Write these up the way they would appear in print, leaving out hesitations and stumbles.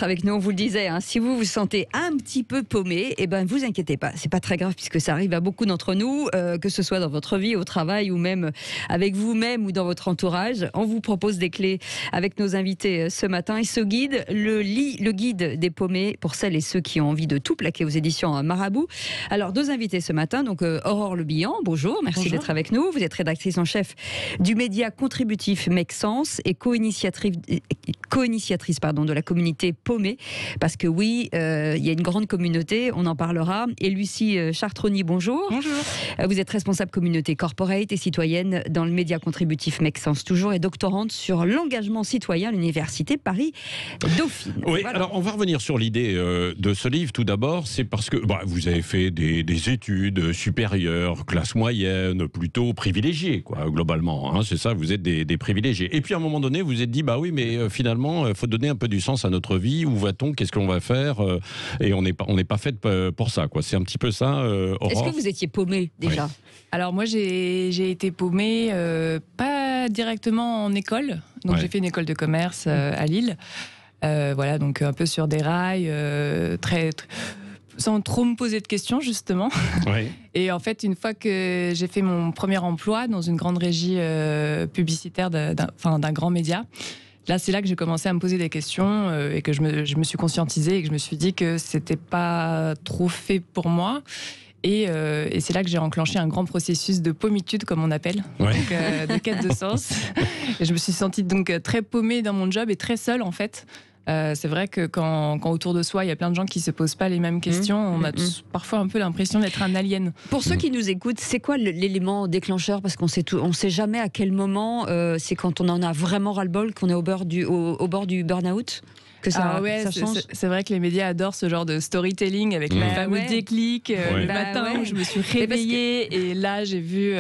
Avec nous, on vous le disait, si vous vous sentez un petit peu paumé, vous inquiétez pas, c'est pas très grave puisque ça arrive à beaucoup d'entre nous, que ce soit dans votre vie, au travail ou même avec vous-même ou dans votre entourage. On vous propose des clés avec nos invités ce matin et ce guide, le guide des paumés pour celles et ceux qui ont envie de tout plaquer aux éditions Marabout. Alors, deux invités ce matin, donc Aurore Le Bihan, bonjour, merci d'être avec nous. Vous êtes rédactrice en chef du média contributif Make Sense et co-initiatrice de la communauté paumé, parce que oui, il y a une grande communauté, on en parlera. Et Lucie Chartroni, bonjour. Bonjour. Vous êtes responsable communauté corporate et citoyenne dans le média contributif Make Sense toujours et doctorante sur l'engagement citoyen à l'université Paris-Dauphine. Oui, voilà. Alors on va revenir sur l'idée de ce livre. Tout d'abord, c'est parce que vous avez fait des études supérieures, classe moyenne, plutôt privilégiées, quoi, globalement. C'est ça, vous êtes des privilégiés. Et puis à un moment donné, vous vous êtes dit, oui, mais finalement, il faut donner un peu du sens à notre vie. Où va-t-on? Qu'est-ce qu'on va faire? Et on n'est pas fait pour ça, quoi. C'est un petit peu ça, Aurore. Est-ce que vous étiez paumé déjà? Oui. Alors moi, j'ai été paumée, pas directement en école. Donc j'ai fait une école de commerce à Lille. Voilà, donc un peu sur des rails, sans trop me poser de questions, justement. Oui. Et en fait, une fois que j'ai fait mon premier emploi dans une grande régie publicitaire d'un grand média, là, c'est là que j'ai commencé à me poser des questions et que je me suis conscientisée et que je me suis dit que c'était pas trop fait pour moi. Et c'est là que j'ai enclenché un grand processus de paumitude, comme on appelle, Ouais. donc, de quête de sens. Et je me suis sentie donc très paumée dans mon job et très seule, en fait. C'est vrai que quand autour de soi, il y a plein de gens qui ne se posent pas les mêmes questions, on a parfois un peu l'impression d'être un alien. Pour ceux qui nous écoutent, c'est quoi l'élément déclencheur? Parce qu'on sait jamais à quel moment, c'est quand on en a vraiment ras-le-bol, qu'on est au bord du burn-out que ça change. C'est vrai que les médias adorent ce genre de storytelling avec le fameux déclic le matin où je me suis réveillée et là j'ai vu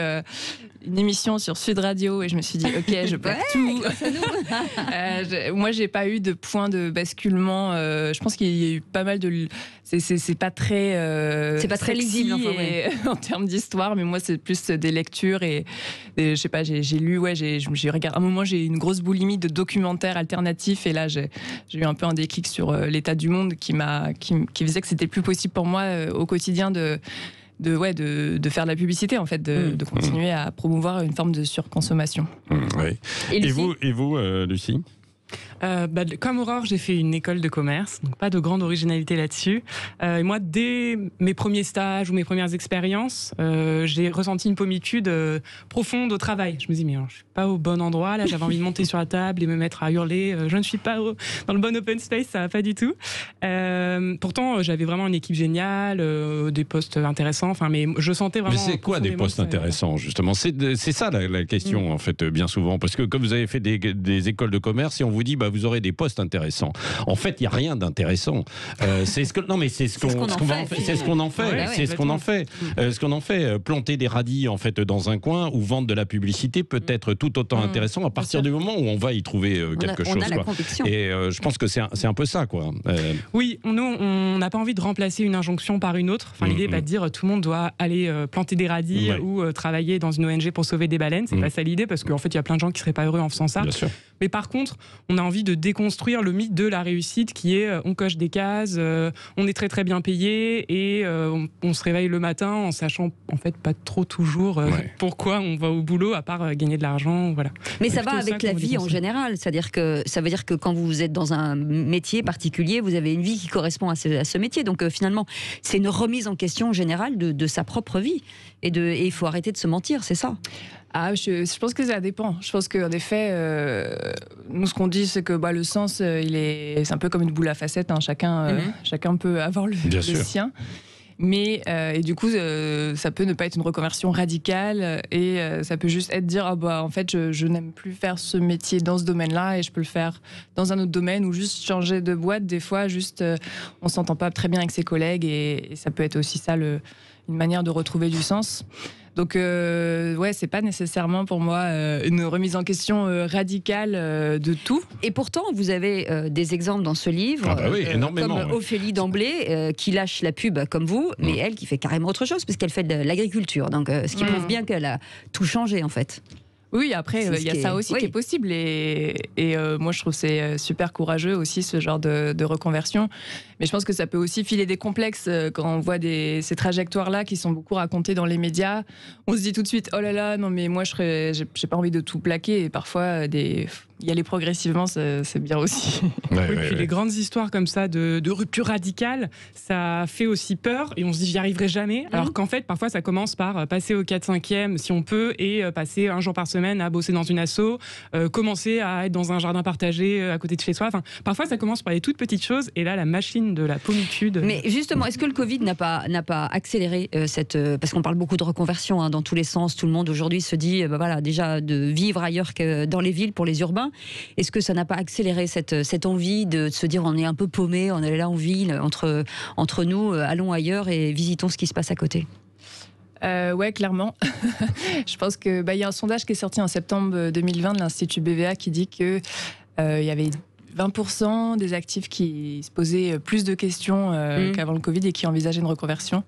une émission sur Sud Radio et je me suis dit ok, je plaque tout. Moi j'ai pas eu de point de basculement. Je pense qu'il y a eu pas mal de. C'est pas très. C'est pas très lisible en termes d'histoire, mais moi c'est plus des lectures et je sais pas. J'ai lu, j'ai regardé. À un moment j'ai eu une grosse boulimie de documentaires alternatifs et là j'ai eu un peu un déclic sur l'état du monde qui faisait que c'était plus possible pour moi au quotidien de faire de la publicité, en fait, de continuer à promouvoir une forme de surconsommation. Oui. Et vous, Lucie? Comme Aurore, j'ai fait une école de commerce, donc pas de grande originalité là-dessus. Et moi, dès mes premiers stages ou mes premières expériences, j'ai ressenti une paumitude profonde au travail. Je me dis, mais je suis pas au bon endroit. Là, j'avais envie de monter sur la table et me mettre à hurler. Je ne suis pas dans le bon open space, ça va pas du tout. Pourtant, j'avais vraiment une équipe géniale, des postes intéressants. Mais je sentais vraiment. Mais c'est quoi des postes intéressants, justement? C'est ça la question, en fait, bien souvent. Parce que comme vous avez fait des écoles de commerce, et on vous dit, vous aurez des postes intéressants. En fait, il n'y a rien d'intéressant. C'est ce qu'on en fait. Ce qu'on en fait. Planter des radis, en fait, dans un coin ou vendre de la publicité peut être tout autant intéressant à partir du moment où on va y trouver quelque chose. On a la conviction. Et je pense que c'est un peu ça, quoi. Oui, nous, on n'a pas envie de remplacer une injonction par une autre. L'idée n'est pas de dire tout le monde doit aller planter des radis ou travailler dans une ONG pour sauver des baleines. C'est pas ça l'idée, parce qu'en fait, il y a plein de gens qui seraient pas heureux en faisant ça. Bien sûr. Mais par contre, on a envie de déconstruire le mythe de la réussite qui est on coche des cases, on est très très bien payé et on se réveille le matin en sachant en fait pas trop toujours pourquoi on va au boulot à part gagner de l'argent, voilà. Mais ça va avec la vie en général, c'est-à-dire que ça veut dire que quand vous êtes dans un métier particulier, vous avez une vie qui correspond à ce métier, donc finalement c'est une remise en question générale de sa propre vie et il faut arrêter de se mentir, c'est ça? Je pense que ça dépend. Je pense qu'en effet, nous, ce qu'on dit, c'est que le sens, c'est un peu comme une boule à facettes. Chacun peut avoir le sien. Mais et du coup, ça peut ne pas être une reconversion radicale et ça peut juste être dire en fait, je n'aime plus faire ce métier dans ce domaine-là et je peux le faire dans un autre domaine ou juste changer de boîte. Des fois, on s'entend pas très bien avec ses collègues et ça peut être aussi ça une manière de retrouver du sens. Donc, c'est pas nécessairement pour moi une remise en question radicale de tout. Et pourtant, vous avez des exemples dans ce livre, énormément, comme Ophélie Damblé, qui lâche la pub comme vous, mais elle qui fait carrément autre chose, parce qu'elle fait de l'agriculture. Donc, ce qui prouve bien qu'elle a tout changé, en fait. Oui, après, il y a ça aussi qui est possible. Et moi, je trouve que c'est super courageux aussi, ce genre de reconversion. Mais je pense que ça peut aussi filer des complexes quand on voit ces trajectoires-là qui sont beaucoup racontées dans les médias. On se dit tout de suite, oh là là, non mais moi, j'ai pas envie de tout plaquer. Et parfois, y aller progressivement, c'est bien aussi. Puis les grandes histoires comme ça de rupture radicale, ça fait aussi peur et on se dit j'y arriverai jamais. Alors qu'en fait, parfois, ça commence par passer au 4-5e si on peut et passer un jour par semaine à bosser dans une asso, commencer à être dans un jardin partagé à côté de chez soi. Enfin, parfois, ça commence par des toutes petites choses et là, la machine de la pommitude. Mais justement, est-ce que le Covid n'a pas accéléré parce qu'on parle beaucoup de reconversion dans tous les sens, tout le monde aujourd'hui se dit voilà, déjà de vivre ailleurs que dans les villes pour les urbains. Est-ce que ça n'a pas accéléré cette envie de se dire on est un peu paumé, on est là en ville, entre nous, allons ailleurs et visitons ce qui se passe à côté? Ouais, clairement. Je pense que y a un sondage qui est sorti en septembre 2020 de l'Institut BVA qui dit que il y avait 20% des actifs qui se posaient plus de questions qu'avant le Covid et qui envisageaient une reconversion.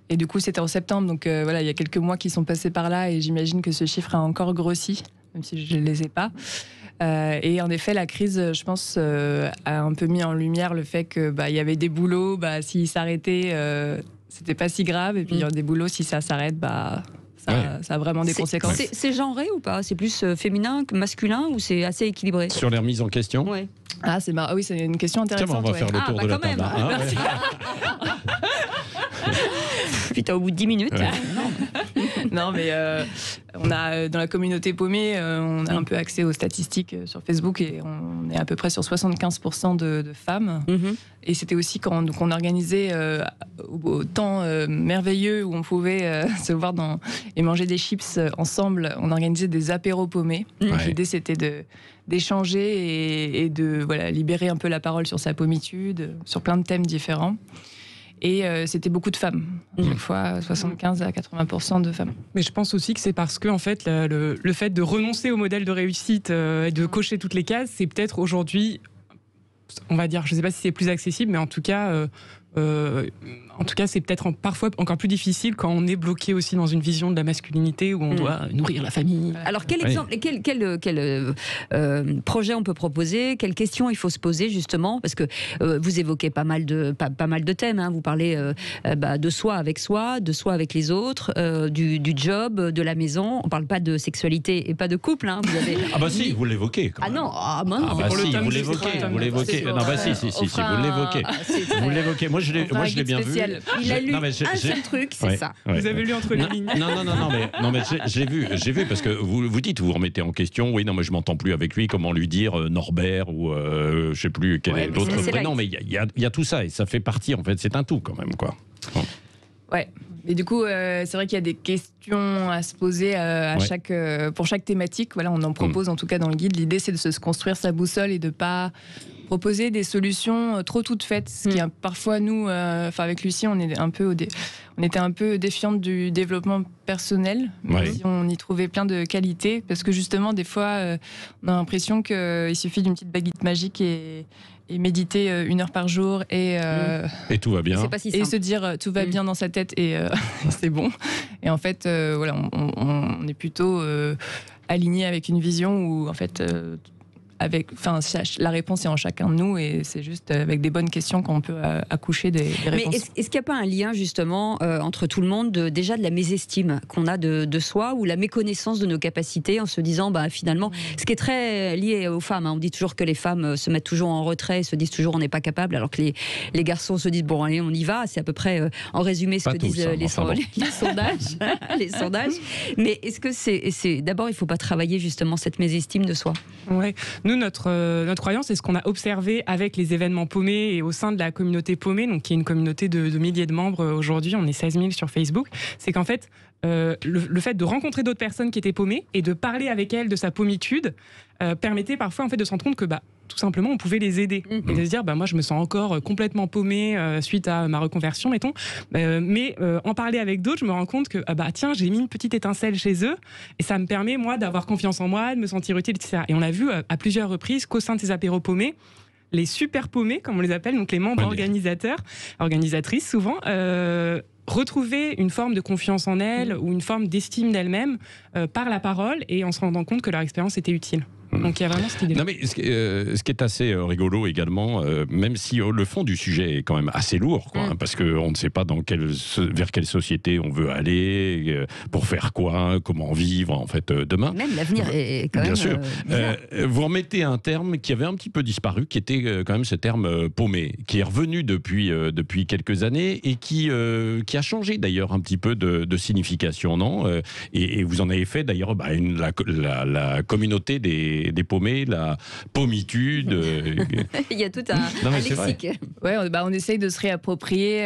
Et du coup, c'était en septembre, donc voilà, il y a quelques mois qui sont passés par là et j'imagine que ce chiffre a encore grossi, même si je ne les ai pas. Et en effet, la crise, je pense, a un peu mis en lumière le fait que il y avait des boulots, s'ils s'arrêtaient, c'était pas si grave. Et puis il y a des boulots, si ça s'arrête, ça a vraiment des conséquences. C'est genré ou pas? C'est plus féminin que masculin ou c'est assez équilibré? Sur les remises en question? Ouais. Ah, oui, c'est une question intéressante. Tiens, on va faire le tour de la table. Merci. Putain, au bout de 10 minutes. Ouais. Non, mais on a dans la communauté paumée, on a un peu accès aux statistiques sur Facebook et on est à peu près sur 75% de femmes. Et c'était aussi quand on organisait au temps merveilleux où on pouvait se voir et manger des chips ensemble. On organisait des apéros paumés. L'idée, c'était d'échanger et de libérer un peu la parole sur sa pommitude, sur plein de thèmes différents. Et c'était beaucoup de femmes, chaque fois 75 à 80% de femmes. Mais je pense aussi que c'est parce que en fait, le fait de renoncer au modèle de réussite et de cocher toutes les cases, c'est peut-être aujourd'hui, on va dire, je ne sais pas si c'est plus accessible, mais en tout cas, c'est peut-être parfois encore plus difficile quand on est bloqué aussi dans une vision de la masculinité où on doit nourrir la famille. Alors, quel exemple, quel projet on peut proposer? Quelles questions il faut se poser justement? Parce que vous évoquez pas mal de thèmes. Vous parlez de soi avec les autres, du job, de la maison. On parle pas de sexualité et pas de couple. Vous avez... Ah bah si, vous l'évoquez. Quand même. Non. Ah bah si, vous l'évoquez. Non bah si, vous l'évoquez. Vous l'évoquez. Moi je l'ai bien vu. Il a lu un seul truc, c'est ça. Vous avez lu entre les lignes. Non, mais j'ai vu parce que vous dites, vous remettez en question. Oui, non, mais je m'entends plus avec lui. Comment lui dire Norbert ou je sais plus quel est l'autre prénom. Mais il y a tout ça et ça fait partie. En fait, c'est un tout quand même, quoi. Ouais. Et du coup, c'est vrai qu'il y a des questions à se poser pour chaque thématique. Voilà, on en propose en tout cas dans le guide. L'idée, c'est de se construire sa boussole et de pas proposer des solutions trop toutes faites. Ce qui parfois nous, avec Lucie, on était un peu défiante du développement personnel, même si on y trouvait plein de qualités, parce que justement, des fois, on a l'impression qu'il suffit d'une petite baguette magique et méditer 1 heure par jour et tout va bien. C'est pas si simple. Et se dire tout va bien dans sa tête et c'est bon. Et en fait, on est plutôt aligné avec une vision où en fait la réponse est en chacun de nous et c'est juste avec des bonnes questions qu'on peut accoucher des réponses. Mais est-ce qu'il n'y a pas un lien justement entre tout le monde déjà de la mésestime qu'on a de soi ou la méconnaissance de nos capacités en se disant finalement, ce qui est très lié aux femmes, on dit toujours que les femmes se mettent toujours en retrait, se disent toujours on n'est pas capable, alors que les garçons se disent bon allez on y va, c'est à peu près en résumé ce pas que tous, disent les sondages. Les sondages. Mais est-ce que c'est d'abord il ne faut pas travailler justement cette mésestime de soi? Ouais. Nous, notre croyance, et ce qu'on a observé avec les événements paumés et au sein de la communauté paumée, donc qui est une communauté de milliers de membres aujourd'hui, on est 16 000 sur Facebook, c'est qu'en fait, le fait de rencontrer d'autres personnes qui étaient paumées et de parler avec elles de sa pommitude permettait parfois en fait de se rendre compte que tout simplement on pouvait les aider et de se dire moi je me sens encore complètement paumée suite à ma reconversion mettons, mais en parler avec d'autres je me rends compte que tiens j'ai mis une petite étincelle chez eux et ça me permet moi d'avoir confiance en moi, de me sentir utile, etc. Et on a vu à plusieurs reprises qu'au sein de ces apéros paumés, les super paumés comme on les appelle, donc les membres organisateurs, organisatrices souvent, retrouver une forme de confiance en elles ou une forme d'estime d'elles-mêmes par la parole et en se rendant compte que leur expérience était utile. Donc il y a vraiment cette idée. Non mais ce qui est assez rigolo également, même si le fond du sujet est quand même assez lourd, quoi, parce qu'on ne sait pas vers quelle société on veut aller, pour faire quoi, comment vivre en fait demain. Même l'avenir est quand même. Bien sûr. Vous remettez un terme qui avait un petit peu disparu, qui était quand même ce terme paumé, qui est revenu depuis quelques années et qui a changé d'ailleurs un petit peu de signification, non et vous en avez fait d'ailleurs la communauté des paumés, la pommitude. Il y a tout un lexique. Ouais, on essaye de se réapproprier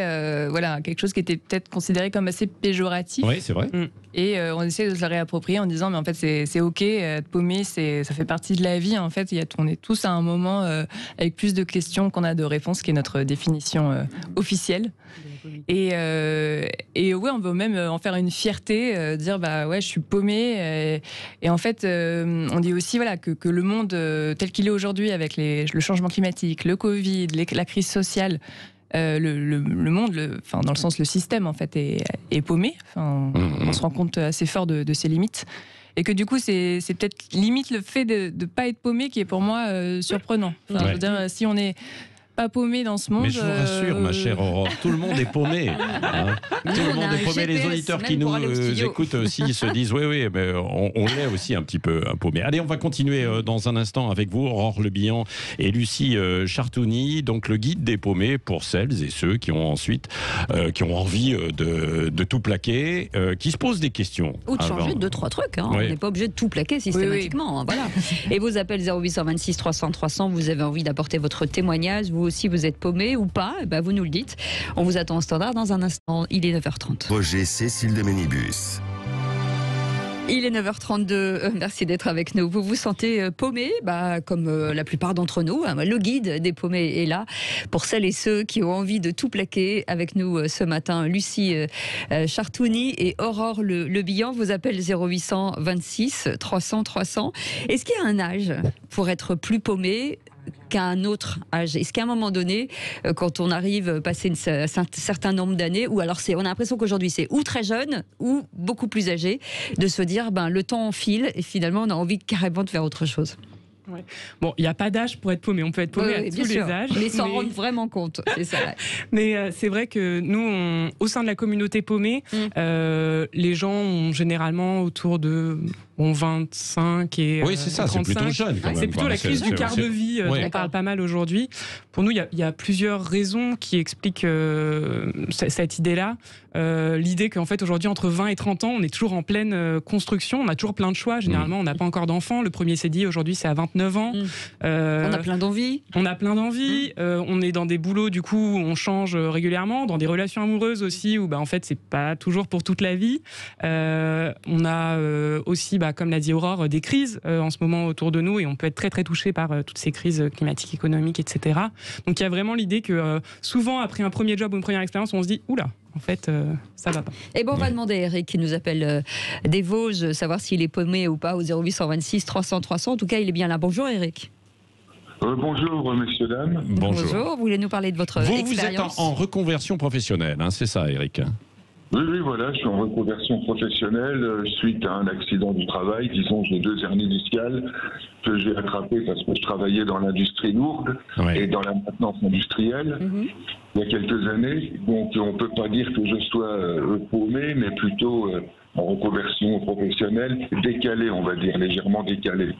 quelque chose qui était peut-être considéré comme assez péjoratif. Oui, c'est vrai. Et on essaie de se le réapproprier en disant mais en fait c'est ok, être paumé, ça fait partie de la vie. En fait, on est tous à un moment avec plus de questions qu'on a de réponses, qui est notre définition officielle. Et ouais, on veut même en faire une fierté, dire bah ouais, je suis paumé. Et en fait, on dit aussi que le monde tel qu'il est aujourd'hui, avec le changement climatique, le Covid, la crise sociale, le monde, dans le sens le système en fait est paumé. On se rend compte assez fort de ses limites. Et que du coup, c'est peut-être limite le fait de ne pas être paumé qui est pour moi surprenant. Je veux dire, si on est pas paumé dans ce monde. Mais je vous rassure, ma chère Aurore, tout le monde est paumé. Tout le monde est paumé. Les auditeurs qui nous écoutent aussi se disent oui, mais on l'est aussi un petit peu paumé. Allez, on va continuer dans un instant avec vous, Aurore Le Bihan et Lucie Chartouni. Donc le guide des paumés pour celles et ceux qui ont ensuite qui ont envie de tout plaquer, qui se posent des questions. Ou de changer 2-3 trucs. On n'est pas obligé de tout plaquer systématiquement. Oui. Voilà. Et vos appels 0826 300 300, vous avez envie d'apporter votre témoignage. Vous aussi, vous êtes paumé ou pas, vous nous le dites. On vous attend au standard dans un instant. Il est 9h30. Roger Cécile de Ménibus. Il est 9h32, merci d'être avec nous. Vous vous sentez paumé, comme la plupart d'entre nous. Le guide des paumés est là pour celles et ceux qui ont envie de tout plaquer. Avec nous ce matin, Lucie Chartouni et Aurore Le Bihan. Vous appelez 0826 300 300. Est-ce qu'il y a un âge pour être plus paumé qu'à un autre âge? Est-ce qu'à un moment donné, quand on arrive passer un certain nombre d'années, ou alors on a l'impression qu'aujourd'hui c'est ou très jeune ou beaucoup plus âgé, de se dire le temps file et finalement on a envie carrément de faire autre chose? Ouais. Bon, il n'y a pas d'âge pour être paumé. On peut être paumé à tous les âges. Mais s'en rendre vraiment compte, c'est ça. Mais c'est vrai que nous, au sein de la communauté paumée, les gens ont généralement autour de 25 et oui, c'est ça, 35. c'est plutôt jeune quand même. C'est plutôt la crise du quart de vie dont on parle pas mal aujourd'hui. Pour nous, il y a plusieurs raisons qui expliquent cette idée-là. L'idée qu'en fait, aujourd'hui, entre 20 et 30 ans, on est toujours en pleine construction. On a toujours plein de choix. Généralement, on n'a pas encore d'enfants. Le premier CDI, aujourd'hui, c'est à 29 ans. On a plein d'envies. On a plein d'envies. On est dans des boulots, du coup, où on change régulièrement. Dans des relations amoureuses aussi, où en fait, c'est pas toujours pour toute la vie. On a aussi, comme l'a dit Aurore, des crises en ce moment autour de nous, et on peut être très très touché par toutes ces crises climatiques, économiques, etc. Donc il y a vraiment l'idée que souvent, après un premier job ou une première expérience, on se dit « Oula !» En fait, ça va pas. Et on va demander à Eric qui nous appelle des Vosges, savoir s'il est paumé ou pas au 0826 300 300. En tout cas, il est bien là. Bonjour Eric. Bonjour messieurs, dames. Bonjour. Vous voulez nous parler de votre expérience? Vous êtes en reconversion professionnelle, c'est ça Eric? Oui, voilà, je suis en reconversion professionnelle suite à un accident du travail. Disons, j'ai 2 hernies discales que j'ai attrapées parce que je travaillais dans l'industrie lourde et dans la maintenance industrielle il y a quelques années. Donc, on ne peut pas dire que je sois paumé, mais plutôt en reconversion professionnelle décalée, on va dire, légèrement décalée.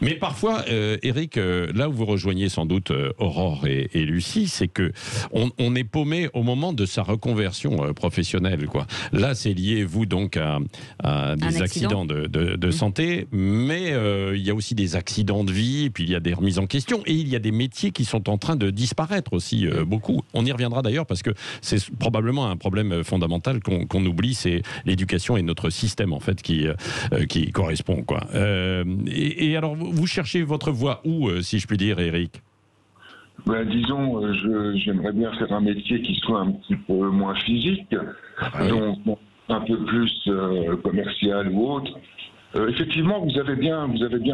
Mais parfois, Eric, là où vous rejoignez sans doute Aurore et Lucie, c'est que on est paumé au moment de sa reconversion professionnelle, quoi. Là, c'est lié, vous, donc, à des accidents de santé, mais il y a aussi des accidents de vie, et puis il y a des remises en question, et il y a des métiers qui sont en train de disparaître aussi, beaucoup. On y reviendra d'ailleurs, parce que c'est probablement un problème fondamental qu'on oublie, c'est l'éducation et notre système, en fait, qui correspond, quoi. Et alors, vous cherchez votre voie où, si je puis dire, Eric? Disons, j'aimerais bien faire un métier qui soit un petit peu moins physique, donc un peu plus commercial ou autre. Effectivement, vous avez bien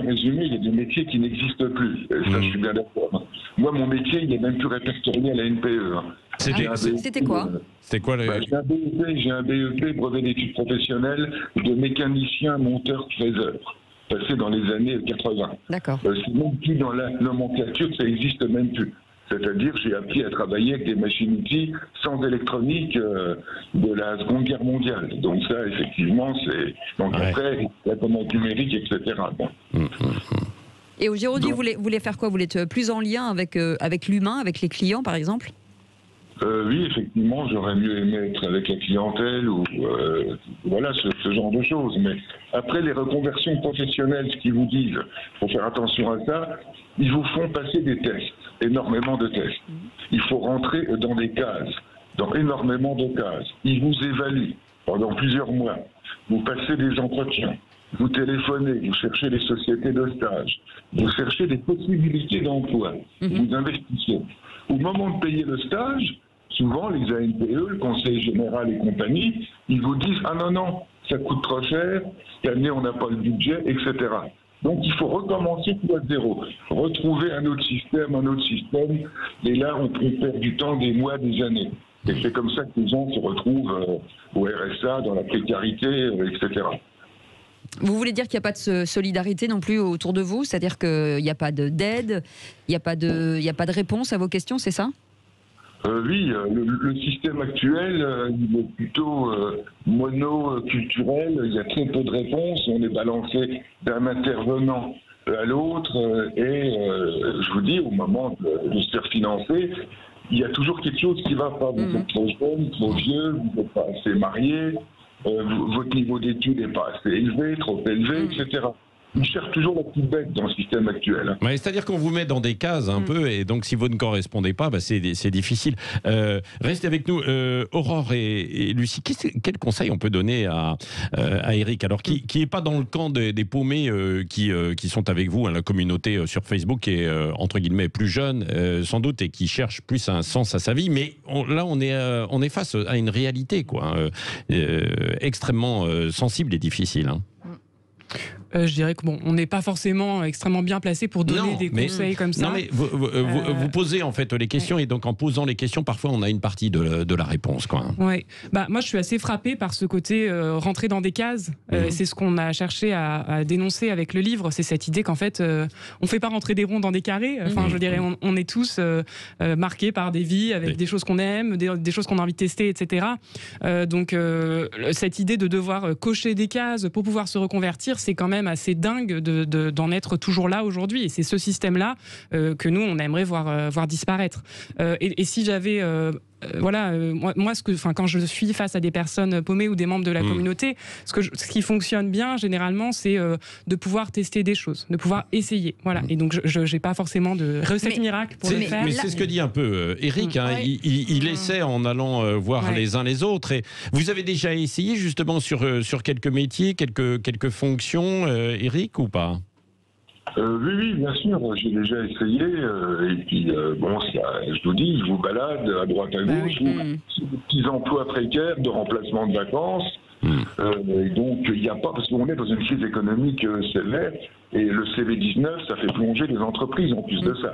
résumé, il y a des métiers qui n'existent plus. Ça, je suis bien d'accord. Moi, mon métier, il n'est même plus répertorié à la NPE. C'était quoi C'était quoi j'ai un BEP, brevet d'études professionnelles, de mécanicien monteur fraiseur, passé dans les années 80. D'accord. C'est même plus dans la nomenclature, ça n'existe même plus. C'est-à-dire, j'ai appris à travailler avec des machines-outils sans électronique de la Seconde Guerre mondiale. Donc ça, effectivement, c'est... Donc après, la commande numérique, etc. Bon. Et aujourd'hui, vous voulez faire quoi? Vous voulez être plus en lien avec l'humain, avec les clients, par exemple? Oui, effectivement, j'aurais mieux aimé être avec la clientèle ou voilà ce genre de choses. Mais après, les reconversions professionnelles, ce qu'ils vous disent, faut faire attention à ça, ils vous font passer des tests, énormément de tests. Il faut rentrer dans des cases, dans énormément de cases. Ils vous évaluent pendant plusieurs mois. Vous passez des entretiens, vous téléphonez, vous cherchez des sociétés de stage, vous cherchez des possibilités d'emploi, vous investissez. Au moment de payer le stage, souvent les ANPE, le Conseil général et compagnie, ils vous disent « Ah non, ça coûte trop cher, cette année on n'a pas le budget, etc. » Donc il faut recommencer tout à zéro, retrouver un autre système, et là on perd du temps, des mois, des années. Et c'est comme ça que les gens se retrouvent au RSA, dans la précarité, etc. Vous voulez dire qu'il n'y a pas de solidarité non plus autour de vous? C'est-à-dire qu'il n'y a pas d'aide, il n'y a pas de réponse à vos questions, c'est ça? Oui, le système actuel, il est plutôt monoculturel, il y a très peu de réponses, on est balancé d'un intervenant à l'autre, et je vous dis, au moment de se faire financer, il y a toujours quelque chose qui ne va pas. Vous êtes trop jeune, trop vieux, vous n'êtes pas assez marié, votre niveau d'études n'est pas assez élevé, trop élevé, etc. Ils cherchent toujours la petite bête dans le système actuel. Ouais, c'est-à-dire qu'on vous met dans des cases un peu, et donc si vous ne correspondez pas, c'est difficile. Restez avec nous, Aurore et Lucie. Quel conseil on peut donner à Eric, alors qui n'est pas dans le camp des paumés qui sont avec vous, hein, la communauté sur Facebook qui est entre guillemets plus jeune sans doute, et qui cherche plus un sens à sa vie, mais là on est face à une réalité extrêmement sensible et difficile. Hein. Je dirais que on n'est pas forcément extrêmement bien placé pour donner des conseils comme ça. Non, mais vous posez en fait les questions, et donc en posant les questions, parfois on a une partie de la réponse, quoi. Ouais. Moi, je suis assez frappée par ce côté rentrer dans des cases. C'est ce qu'on a cherché à dénoncer avec le livre. C'est cette idée qu'en fait, on fait pas rentrer des ronds dans des carrés. Enfin, je dirais, on est tous marqués par des vies avec des choses qu'on aime, des choses qu'on a envie de tester, etc. Donc, cette idée de devoir cocher des cases pour pouvoir se reconvertir, c'est quand même assez dingue d'en être toujours là aujourd'hui, et c'est ce système-là que nous on aimerait voir disparaître. Et si j'avais quand je suis face à des personnes paumées ou des membres de la communauté, ce qui fonctionne bien généralement, c'est de pouvoir tester des choses, de pouvoir essayer. Voilà. Et donc je n'ai pas forcément de recette miracle pour le faire. Mais c'est ce que dit un peu Eric. Il essaie en allant voir les uns les autres. Et vous avez déjà essayé justement sur quelques métiers, quelques fonctions, Eric, ou pas? Oui, bien sûr, j'ai déjà essayé, et puis je vous dis, je vous balade à droite à gauche, des petits emplois précaires de remplacement de vacances, et donc il n'y a pas, parce qu'on est dans une crise économique sévère, et le CV19, ça fait plonger les entreprises en plus de ça.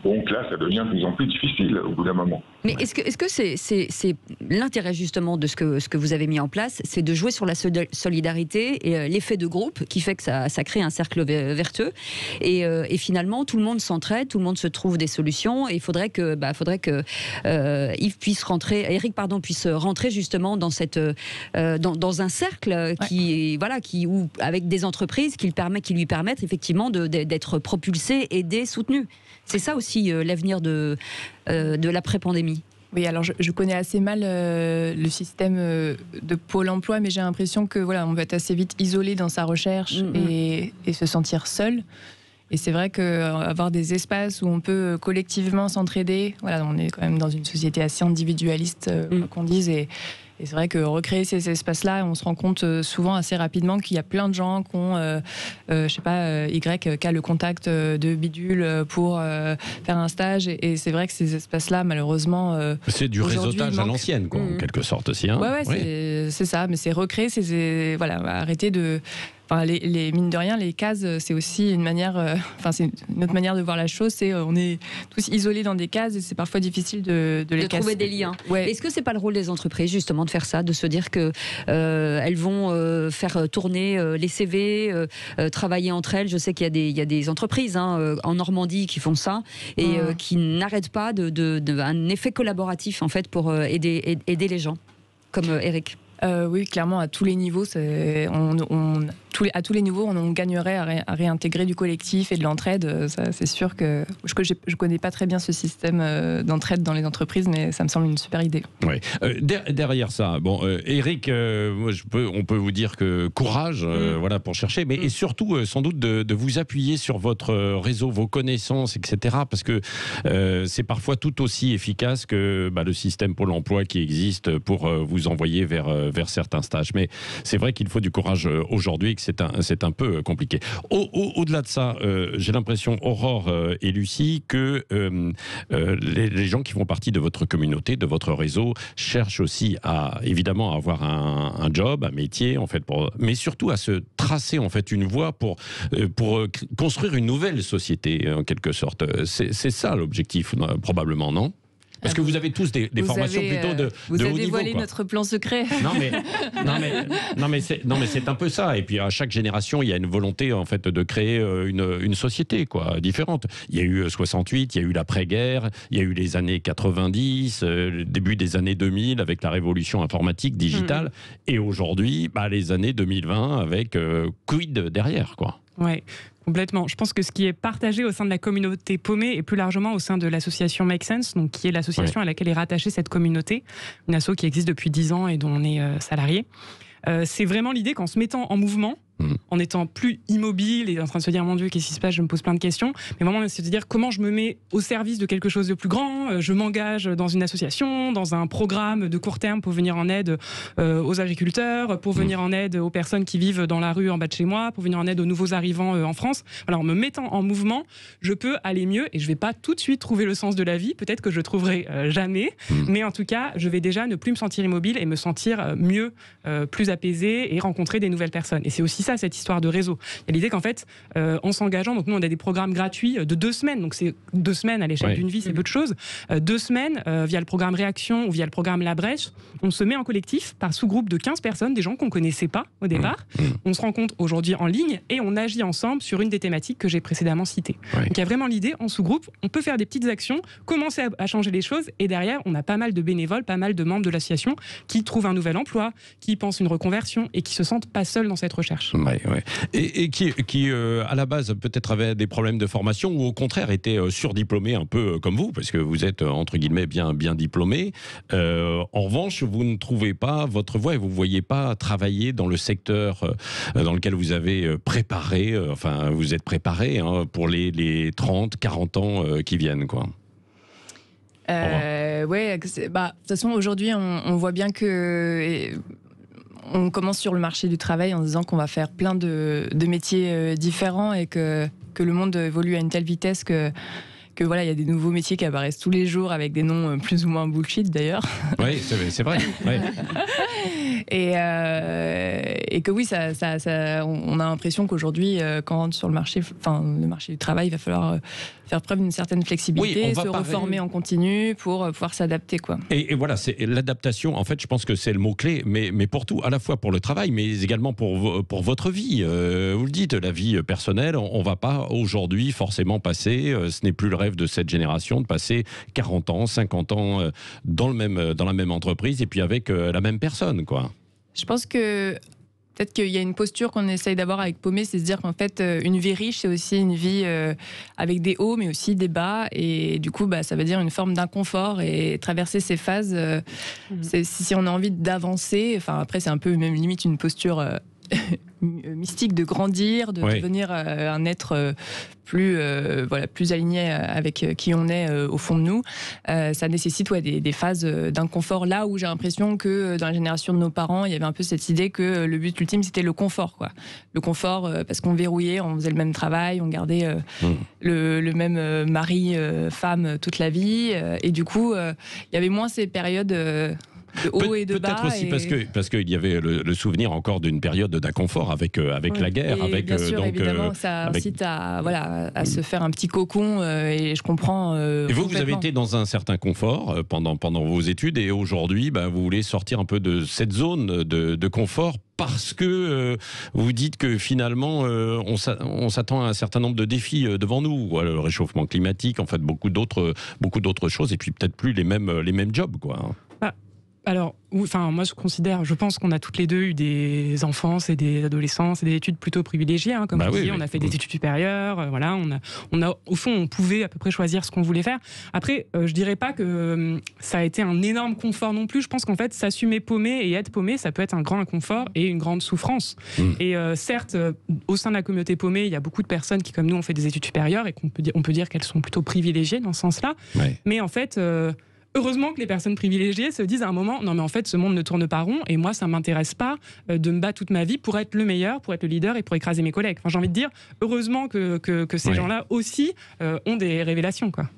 Donc là, ça devient de plus en plus difficile au bout d'un moment. Mais est-ce que c'est l'intérêt justement de ce que vous avez mis en place, c'est de jouer sur la solidarité et l'effet de groupe qui fait que ça crée un cercle vertueux, et finalement tout le monde s'entraide, tout le monde se trouve des solutions, et il faudrait que Eric puisse rentrer justement dans dans un cercle où avec des entreprises qui lui permettent effectivement d'être propulsé, aidé, soutenu. C'est ça aussi l'avenir de l'après-pandémie. Oui, alors je connais assez mal le système de Pôle emploi, mais j'ai l'impression que on va être assez vite isolé dans sa recherche et se sentir seul. Et c'est vrai qu'avoir des espaces où on peut collectivement s'entraider, on est quand même dans une société assez individualiste, qu'on dise, Et c'est vrai que recréer ces espaces-là, on se rend compte souvent assez rapidement qu'il y a plein de gens qui ont, je sais pas, Y, qui a le contact de bidule pour faire un stage. Et c'est vrai que ces espaces-là, malheureusement, c'est du réseautage à l'ancienne, quoi, en quelque sorte aussi. Hein. Ouais. C'est ça. Mais c'est recréer, voilà, arrêter de... Enfin, les mine de rien, les cases, c'est aussi une manière, c'est une autre manière de voir la chose. C'est on est tous isolés dans des cases et c'est parfois difficile de les casser. Trouver des liens. Ouais. Est-ce que c'est pas le rôle des entreprises justement de faire ça, de se dire que elles vont faire tourner les CV, travailler entre elles. Je sais qu'il y a des entreprises en Normandie qui font ça et qui n'arrêtent pas un effet collaboratif en fait pour aider les gens, comme Eric. Oui, clairement, à tous les niveaux, à tous les niveaux, on gagnerait à réintégrer du collectif et de l'entraide. Ça, c'est sûr que je connais pas très bien ce système d'entraide dans les entreprises, mais ça me semble une super idée. Oui. Derrière ça, bon, Eric, on peut vous dire que courage, voilà, pour chercher, mais et surtout, sans doute, de vous appuyer sur votre réseau, vos connaissances, etc. Parce que c'est parfois tout aussi efficace que le système Pôle Emploi qui existe pour vous envoyer vers certains stages. Mais c'est vrai qu'il faut du courage aujourd'hui, que c'est un peu compliqué. Au-delà de ça, j'ai l'impression, Aurore et Lucie, que les gens qui font partie de votre communauté, de votre réseau, cherchent aussi évidemment à avoir un job, un métier, en fait, mais surtout à se tracer en fait une voie pour construire une nouvelle société, en quelque sorte. C'est ça l'objectif, probablement, non ? Parce que vous avez tous des formations plutôt de haut niveau. Vous avez dévoilé notre plan secret. Non mais c'est un peu ça. Et puis à chaque génération, il y a une volonté en fait de créer une société quoi, différente. Il y a eu 68, il y a eu l'après-guerre, il y a eu les années 90, le début des années 2000 avec la révolution informatique, digitale, et aujourd'hui, les années 2020 avec quid derrière quoi. Ouais. Complètement. Je pense que ce qui est partagé au sein de la communauté paumée et plus largement au sein de l'association Make Sense, donc qui est l'association à laquelle est rattachée cette communauté, une asso qui existe depuis 10 ans et dont on est salarié, c'est vraiment l'idée qu'en se mettant en mouvement, en étant plus immobile et en train de se dire mon Dieu qu'est-ce qui se passe, je me pose plein de questions, mais vraiment c'est de dire comment je me mets au service de quelque chose de plus grand, je m'engage dans une association, dans un programme de court terme pour venir en aide aux agriculteurs, pour venir en aide aux personnes qui vivent dans la rue en bas de chez moi, pour venir en aide aux nouveaux arrivants en France. Alors en me mettant en mouvement, je peux aller mieux et je vais pas tout de suite trouver le sens de la vie, peut-être que je trouverai jamais, mais en tout cas je vais déjà ne plus me sentir immobile et me sentir mieux, plus apaisé et rencontrer des nouvelles personnes. Et c'est aussi ça, cette histoire de réseau. Il y a l'idée qu'en fait, en s'engageant, donc nous on a des programmes gratuits de 2 semaines, donc c'est 2 semaines à l'échelle d'une vie, c'est peu de choses. 2 semaines, via le programme Réaction ou via le programme La Brèche, on se met en collectif par sous-groupe de 15 personnes, des gens qu'on ne connaissait pas au départ. On se rencontre aujourd'hui en ligne et on agit ensemble sur une des thématiques que j'ai précédemment citées. Donc il y a vraiment l'idée, en sous-groupe, on peut faire des petites actions, commencer à changer les choses et derrière, on a pas mal de bénévoles, pas mal de membres de l'association qui trouvent un nouvel emploi, qui pensent une reconversion et qui se sentent pas seuls dans cette recherche. Et qui à la base peut-être avaient des problèmes de formation ou au contraire étaient surdiplômés un peu comme vous, parce que vous êtes entre guillemets bien diplômés. En revanche, vous ne trouvez pas votre voie et vous ne voyez pas travailler dans le secteur dans lequel vous avez préparé, vous êtes préparé pour les 30, 40 ans qui viennent, quoi. De toute façon, aujourd'hui, on voit bien que... On commence sur le marché du travail en disant qu'on va faire plein de métiers différents et que le monde évolue à une telle vitesse que voilà, il y a des nouveaux métiers qui apparaissent tous les jours avec des noms plus ou moins bullshit d'ailleurs. Oui, c'est vrai. Ouais. Et que oui, on a l'impression qu'aujourd'hui, quand on rentre sur le marché du travail, il va falloir faire preuve d'une certaine flexibilité, se reformer en continu pour pouvoir s'adapter, quoi. Et voilà, c'est l'adaptation. En fait, je pense que c'est le mot-clé, mais pour tout, à la fois pour le travail, mais également pour votre vie. Vous le dites, la vie personnelle, on ne va pas aujourd'hui forcément passer, ce n'est plus le rêve de cette génération, de passer 40 ans, 50 ans dans la même entreprise et puis avec la même personne, quoi. Je pense que peut-être qu'il y a une posture qu'on essaye d'avoir avec Paumé, c'est de se dire qu'en fait, une vie riche, c'est aussi une vie avec des hauts, mais aussi des bas. Et du coup, ça veut dire une forme d'inconfort. Et traverser ces phases, si on a envie d'avancer, après, c'est un peu même limite une posture mystique de grandir, de devenir un être plus aligné avec qui on est au fond de nous. Ça nécessite des phases d'inconfort, là où j'ai l'impression que dans la génération de nos parents, il y avait un peu cette idée que le but ultime, c'était le confort, quoi. Le confort, parce qu'on verrouillait, on faisait le même travail, on gardait le même mari, femme toute la vie, et du coup, il y avait moins ces périodes de haut et de bas. Peut-être aussi parce qu'il y avait le souvenir encore d'une période d'inconfort avec la guerre. Et bien sûr, évidemment, ça incite à se faire un petit cocon, et je comprends. Et vous avez été dans un certain confort pendant vos études, et aujourd'hui, vous voulez sortir un peu de cette zone de confort, parce que vous dites que finalement, on s'attend à un certain nombre de défis devant nous. Le réchauffement climatique, en fait, beaucoup d'autres choses, et puis peut-être plus les mêmes jobs, quoi. Alors, moi je pense qu'on a toutes les deux eu des enfances et des adolescences et des études plutôt privilégiées, hein, comme vous disiez, on a fait des études supérieures, on a, au fond, on pouvait à peu près choisir ce qu'on voulait faire. Après, je dirais pas que ça a été un énorme confort non plus. Je pense qu'en fait, s'assumer paumé et être paumé, ça peut être un grand inconfort et une grande souffrance. Et certes, au sein de la communauté paumée, il y a beaucoup de personnes qui, comme nous, ont fait des études supérieures et on peut dire qu'elles sont plutôt privilégiées dans ce sens-là. Mais en fait, heureusement que les personnes privilégiées se disent à un moment, non mais en fait ce monde ne tourne pas rond, et moi ça m'intéresse pas de me battre toute ma vie pour être le meilleur, pour être le leader et pour écraser mes collègues. Enfin, j'ai envie de dire, heureusement que ces gens-là aussi ont des révélations, quoi.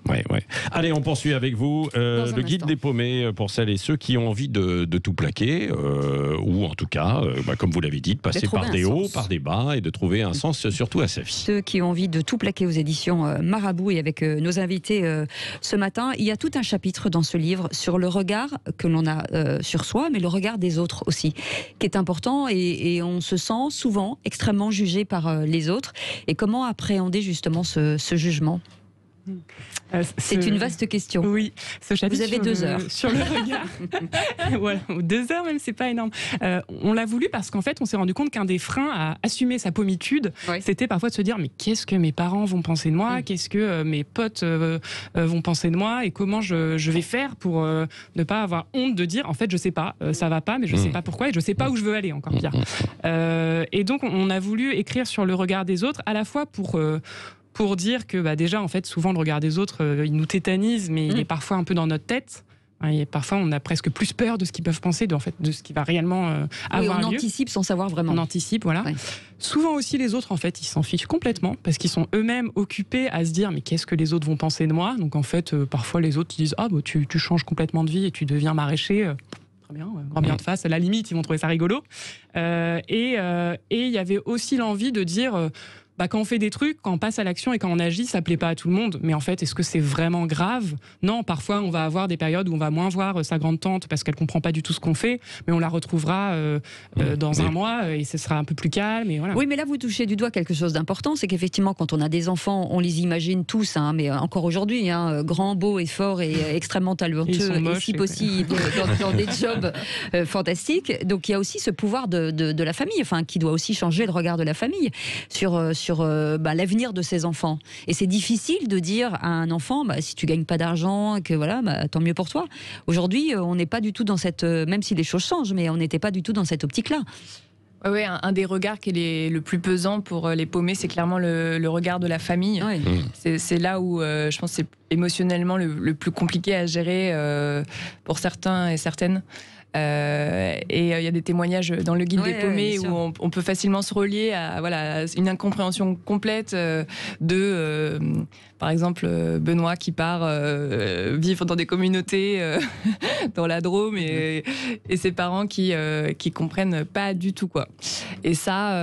Allez, on poursuit avec vous le guide des paumés, pour celles et ceux qui ont envie de tout plaquer, ou en tout cas, comme vous l'avez dit, de passer par des hauts, par des bas, et de trouver un sens surtout à sa vie. Ceux qui ont envie de tout plaquer aux éditions Marabout, et avec nos invités ce matin, il y a tout un chapitre dans ce livre sur le regard que l'on a sur soi, mais le regard des autres aussi, qui est important, et on se sent souvent extrêmement jugé par les autres. Et comment appréhender justement ce jugement ? C'est une vaste question. Oui, ce chapitre. Vous avez 2 heures. Sur le regard. Voilà, 2 heures même, c'est pas énorme. On l'a voulu parce qu'en fait, on s'est rendu compte qu'un des freins à assumer sa paumitude, c'était parfois de se dire, mais qu'est-ce que mes parents vont penser de moi ? Qu'est-ce que mes potes vont penser de moi ? Et comment je vais faire pour ne pas avoir honte de dire, en fait, je sais pas, ça va pas, mais je sais pas pourquoi, et je sais pas où je veux aller, encore pire. Et donc, on a voulu écrire sur le regard des autres, à la fois pour dire que déjà, en fait, souvent, le regard des autres, il nous tétanise, mais il est parfois un peu dans notre tête. Et parfois, on a presque plus peur de ce qu'ils peuvent penser, de ce qui va réellement avoir lieu. On anticipe sans savoir vraiment. On anticipe, voilà. Souvent aussi, les autres, en fait, ils s'en fichent complètement, parce qu'ils sont eux-mêmes occupés à se dire, mais qu'est-ce que les autres vont penser de moi ? Donc, en fait, parfois, les autres, ils disent, tu changes complètement de vie et tu deviens maraîcher. Très bien, grand bien de face. À la limite, ils vont trouver ça rigolo. Et il y avait aussi l'envie de dire... quand on fait des trucs, quand on passe à l'action et quand on agit, ça plaît pas à tout le monde. Mais en fait, est-ce que c'est vraiment grave ? Non, parfois, on va avoir des périodes où on va moins voir sa grande-tante parce qu'elle comprend pas du tout ce qu'on fait, mais on la retrouvera dans un mois et ce sera un peu plus calme. Et voilà. Oui, mais là, vous touchez du doigt quelque chose d'important, c'est qu'effectivement, quand on a des enfants, on les imagine tous, mais encore aujourd'hui, grands, beaux et forts et extrêmement talentueux, et si possible, dans des jobs fantastiques. Donc, il y a aussi ce pouvoir de la famille, qui doit aussi changer le regard de la famille sur l'avenir de ses enfants. Et c'est difficile de dire à un enfant, si tu gagnes pas d'argent, que tant mieux pour toi. Aujourd'hui, on n'est pas du tout dans cette... même si les choses changent, mais on n'était pas du tout dans cette optique-là. Oui, un des regards qui est le plus pesant pour les paumés, c'est clairement le regard de la famille. C'est là où je pense que c'est émotionnellement le plus compliqué à gérer pour certains et certaines. Et il y a des témoignages dans le guide des paumés où on peut facilement se relier à une incompréhension complète par exemple Benoît qui part vivre dans des communautés dans la Drôme et ses parents qui comprennent pas du tout, quoi. Et ça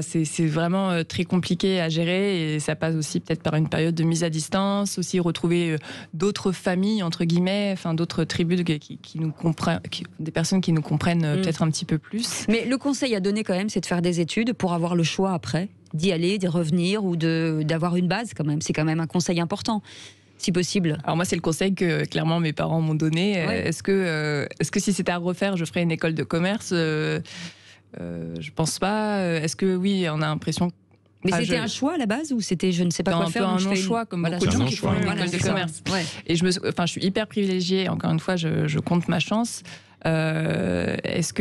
c'est vraiment très compliqué à gérer, et ça passe aussi peut-être par une période de mise à distance, aussi retrouver d'autres familles entre guillemets, d'autres tribus qui nous comprennent, des personnes qui nous comprennent peut-être un petit peu plus. Mais le conseil à donner quand même, c'est de faire des études pour avoir le choix après, d'y aller, d'y revenir, ou d'avoir une base quand même. C'est quand même un conseil important, si possible. Alors moi, c'est le conseil que clairement mes parents m'ont donné. Est-ce que si c'était à refaire, je ferais une école de commerce ? Je pense pas. Est-ce que oui, on a l'impression... Mais c'était un choix à la base, ou c'était je ne sais pas quoi faire? Un non-choix, comme beaucoup de gens qui font une école de commerce. Et je suis hyper privilégiée, encore une fois, je compte ma chance. Est-ce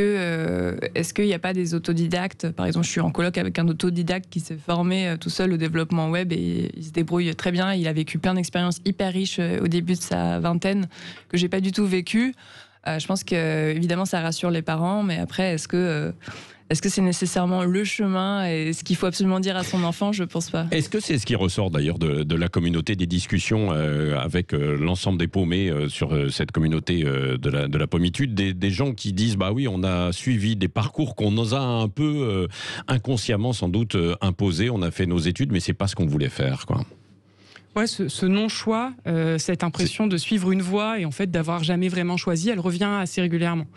qu'il n'y a pas des autodidactes? Par exemple, je suis en coloc avec un autodidacte qui s'est formé tout seul au développement web et il se débrouille très bien. Il a vécu plein d'expériences hyper riches au début de sa vingtaine que j'ai pas du tout vécu. Je pense que évidemment ça rassure les parents, mais après est-ce que c'est nécessairement le chemin et ce qu'il faut absolument dire à son enfant? Je pense pas. Est-ce que c'est ce qui ressort d'ailleurs de la communauté, des discussions avec l'ensemble des paumés sur cette communauté de la pommitude, des gens qui disent bah oui, on a suivi des parcours qu'on nous a un peu inconsciemment sans doute imposés, on a fait nos études mais c'est pas ce qu'on voulait faire, quoi. Ouais, ce non-choix, cette impression de suivre une voie et en fait d'avoir jamais vraiment choisi, elle revient assez régulièrement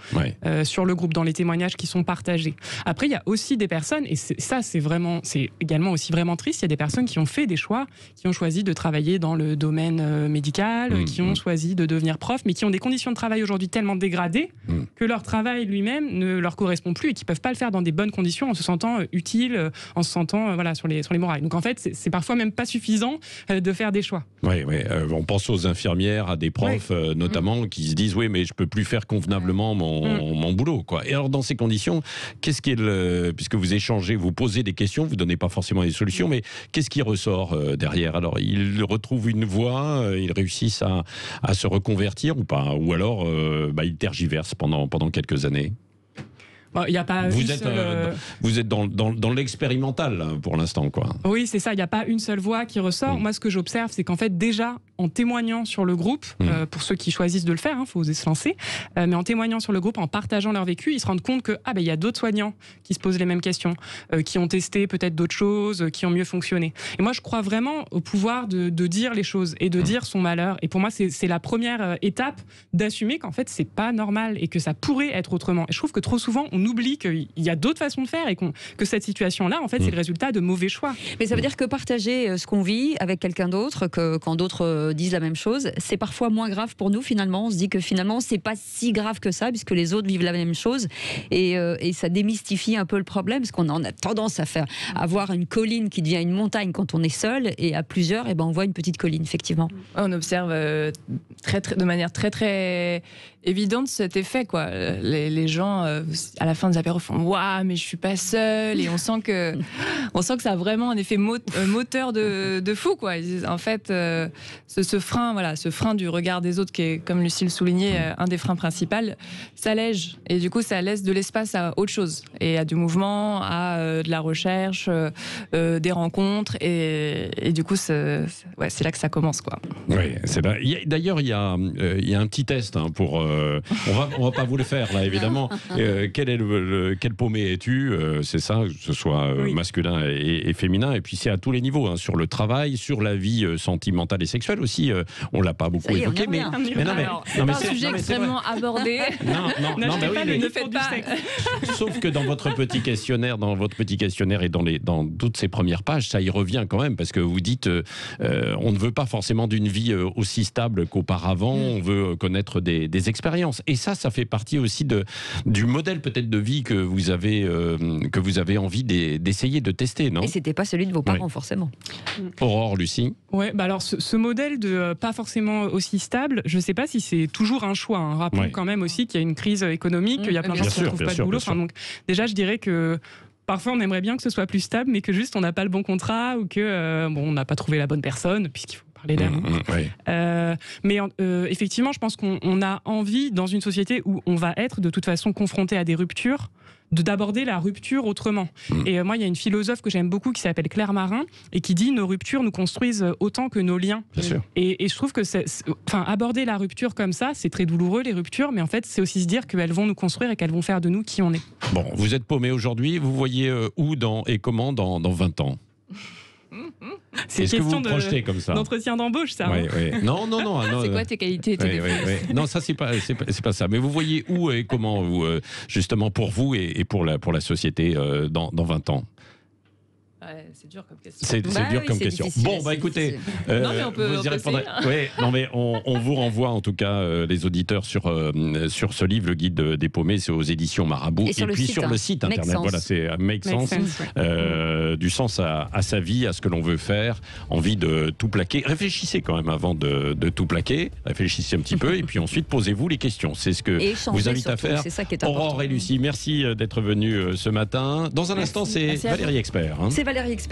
sur le groupe, dans les témoignages qui sont partagés. Après, il y a aussi des personnes, et c'est également aussi vraiment triste, il y a des personnes qui ont fait des choix, qui ont choisi de travailler dans le domaine médical, qui ont choisi de devenir prof, mais qui ont des conditions de travail aujourd'hui tellement dégradées que leur travail lui-même ne leur correspond plus et qu'ils ne peuvent pas le faire dans des bonnes conditions en se sentant utiles, en se sentant sur les morailles. Donc en fait, c'est parfois même pas suffisant de faire des choix. Oui, on pense aux infirmières, à des profs notamment qui se disent oui mais je peux plus faire convenablement mon boulot, quoi. Et alors dans ces conditions, qu'est-ce qui est puisque vous échangez, vous posez des questions, vous donnez pas forcément des solutions, mais qu'est-ce qui ressort derrière? Alors ils retrouvent une voie, ils réussissent à se reconvertir ou pas, ou alors ils tergiversent pendant quelques années. Bon, y a pas vous êtes dans l'expérimental là, pour l'instant, quoi. Oui, c'est ça, il n'y a pas une seule voix qui ressort. Moi, ce que j'observe, c'est qu'en fait, déjà, en témoignant sur le groupe, pour ceux qui choisissent de le faire, faut oser se lancer, mais en témoignant sur le groupe, en partageant leur vécu, ils se rendent compte que il y a d'autres soignants qui se posent les mêmes questions, qui ont testé peut-être d'autres choses, qui ont mieux fonctionné. Et moi, je crois vraiment au pouvoir de dire les choses et de dire son malheur. Et pour moi, c'est la première étape d'assumer qu'en fait, c'est pas normal et que ça pourrait être autrement. Et je trouve que trop souvent, on oublie qu'il y a d'autres façons de faire et que cette situation-là, en fait, c'est le résultat de mauvais choix. Mais ça veut dire que partager ce qu'on vit avec quelqu'un d'autre, que quand d'autres disent la même chose, c'est parfois moins grave pour nous, finalement. On se dit que finalement, c'est pas si grave que ça, puisque les autres vivent la même chose. Et ça démystifie un peu le problème, parce qu'on en a tendance à voir une colline qui devient une montagne quand on est seul, et à plusieurs, on voit une petite colline, effectivement. On observe de manière très, très évidente cet effet, quoi. Les gens, à la fin des apéros, font « Waouh, mais je suis pas seule !» Et on sent que ça a vraiment un effet moteur de fou, quoi. En fait, ce frein du regard des autres, qui est, comme Lucille le soulignait, un des freins principaux, s'allège. Et du coup, ça laisse de l'espace à autre chose. Et à du mouvement, à de la recherche, des rencontres. Et du coup, c'est là que ça commence, quoi. Oui, c'est là. D'ailleurs, il y a un petit test pour... on va pas vous le faire, là, évidemment. Quel paumé es-tu? C'est ça, que ce soit masculin et féminin. Et puis, c'est à tous les niveaux, sur le travail, sur la vie sentimentale et sexuelle aussi. On l'a pas beaucoup évoqué, mais c'est un sujet extrêmement abordé. Ne faites pas. Sauf que dans votre petit questionnaire, et dans toutes ces premières pages, ça y revient quand même, parce que vous dites, on ne veut pas forcément d'une vie aussi stable qu'auparavant. On veut connaître des expériences. Et ça fait partie aussi du modèle peut-être de vie que vous avez envie d'essayer de tester, non? Et c'était pas celui de vos parents, forcément. Aurore, Lucie? Ouais, alors ce modèle de pas forcément aussi stable, je sais pas si c'est toujours un choix. Rappelons quand même aussi qu'il y a une crise économique, qu'il y a plein de gens qui ne trouvent pas de boulot. Donc déjà, je dirais que parfois on aimerait bien que ce soit plus stable, mais que juste on n'a pas le bon contrat ou que on n'a pas trouvé la bonne personne, puisqu'il faut parler d'amour. Mais effectivement, je pense qu'on a envie, dans une société où on va être de toute façon confronté à des ruptures, d'aborder la rupture autrement. Et moi, il y a une philosophe que j'aime beaucoup qui s'appelle Claire Marin et qui dit « Nos ruptures nous construisent autant que nos liens ». Et je trouve que aborder la rupture comme ça, c'est très douloureux, les ruptures, mais en fait, c'est aussi se dire qu'elles vont nous construire et qu'elles vont faire de nous qui on est. Bon, vous êtes paumé aujourd'hui, vous voyez où et comment dans 20 ans? C'est une question d'entretien d'embauche, ça. Non. C'est quoi tes qualités, tes défauts? Non, ça c'est pas ça. Mais vous voyez où et comment, vous, justement pour vous et pour la société dans 20 ans? C'est dur comme question. C'est dur comme question. Bon, écoutez, non, mais on peut vous y répondrez. Oui, non, mais on vous renvoie en tout cas les auditeurs sur ce livre, le guide des paumés, c'est aux éditions Marabout, et puis sur le site internet. Voilà, c'est Make Sense, du sens à sa vie, à ce que l'on veut faire, envie de tout plaquer. Réfléchissez quand même avant de tout plaquer. Réfléchissez un petit peu et puis ensuite posez-vous les questions. C'est ce que vous invite à faire. Aurore et Lucie, merci d'être venus ce matin. Dans un instant, c'est Valérie Expert. C'est Valérie Expert.